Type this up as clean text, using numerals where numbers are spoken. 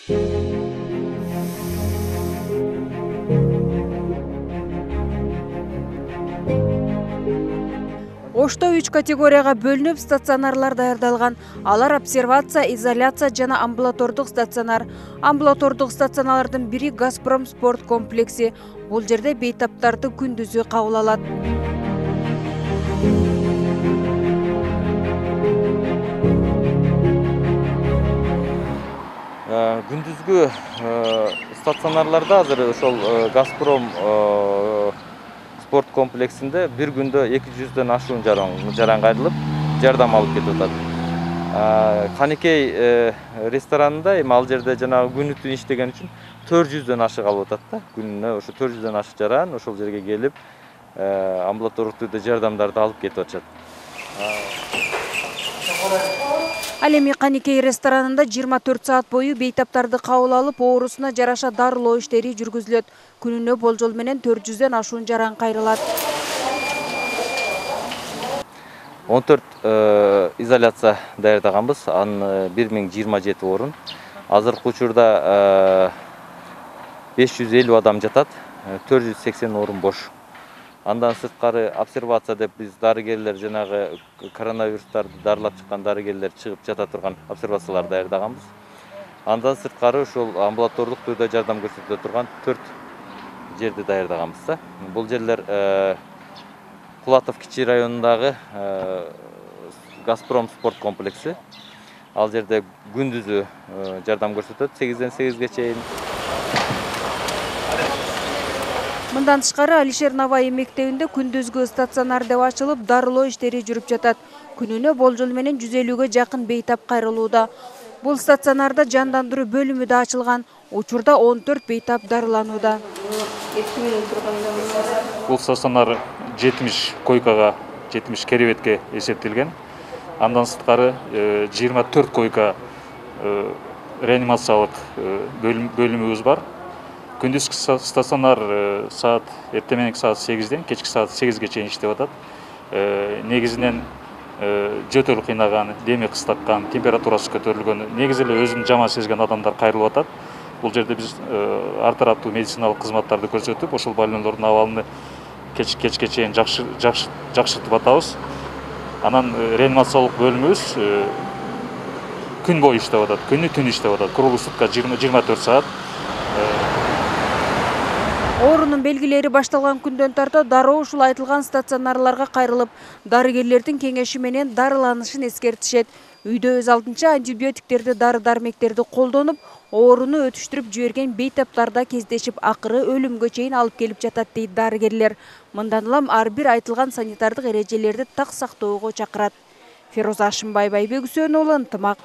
Ошто 3 категорияга бөлүнүп стационарлар даярдалган. Алар обсервация, изоляция жана амбулатордук стационар. Амбулатордук стационарлардын бири Газпром спорт комплекси. Бул жерде бейтаптарды күндүзү кабыл алат. Күндүзгү стационарларда азыр ошол Газпром спорт комплексинде бир күндө 200дөн ашуун жаран кайрылып, жардам алып кетип атат. Каникей ресторанында эми ал жерде жанагы күнү түн иштеген үчүн 400дөн ашык алып атат да. Күнүнө ошо 400дөн ашык жаран ошол жерге келип, амбулатордук түрдө жардамдарды алып кетип атышат. Ал эми Каникей ресторанында 24 саат бою бейтаптарды кабыл алып, оорусуна жараша дарылоо иштери жүргүзүлөт. Күнүнө болжол менен 400дөн ашуун жаран кайрылат. 14 изоляция даярдаганбыз. Анын 1027 орун. Азыркы учурда 550 адам жатат, 480 орун бош. Андан сырткары обсервация деп биз дарыгерлер жанагы коронавирустарды дарылап чыккан дарыгерлер чыгып жата турган обсервациялар даярдаганбыз. Андан сырткары ушул амбулатордук түрдө жардам көрсөтө турган 4 жерди даярдаганбыз да. Бул жерлер Кулатов кичи районундагы Газпром спорт комплекси. Ал жерде күндүзү жардам көрсөтөт 8ден 8ге чейин. Мындан тышкары Алишер Наваи мектебинде күндүзгү стационар деп ачылып, дарылоо иштери жүрүп жатат. Күнүнө болжол менен 150ге жакын бейтап кайрылууда. Бул стационарда жандандыруу бөлүмү да ачылган. Учурда 14 бейтап дарыланууда. Бул стационар 70 койкага, 70 керебетке эсептелген. Андан сырткары 24 койка реанимациялык бөлүмүбүз бар. Күндүзгү стационар эртең саат 8ден кечки саат 8ге чейин иштеп атат. Негизинен жөтөл кыйнаган, деми кыстаккан, температурасы көтөрүлгөн, негизи эле өзүн жаман сезген адамдар кайрылып атат. Бул жерде биз ар тараптуу медициналык кызматтарды көрсөтүп, ошол больнойлордун абалын кечке чейин жакшыртып атабыз. Анан реанимациялык бөлүмүбүз күн бою иштеп атат, күнү түн иштеп атат. Круглый сутка 24 саат. Оорунун белгилери башталган күндөн тарта дароо ушул айтылган стационарларга кайрылып, дарыгерлердин кеңеши менен дарыланышын эскертишет. Үйдө өз алдынча антибиотиктерди, дары-дармектерди колдонуп, ооруну өтүштүрүп жиберген бейтаптарда кездешип, акыры өлүмгө чейин алып келип жатат дейт дарыгерлер. Мындан улам ар бир айтылган санитардык эрежелерди так сактоого чакырат. Фероза Ашымбаева, Айбек Үсөнова, Ынтымак.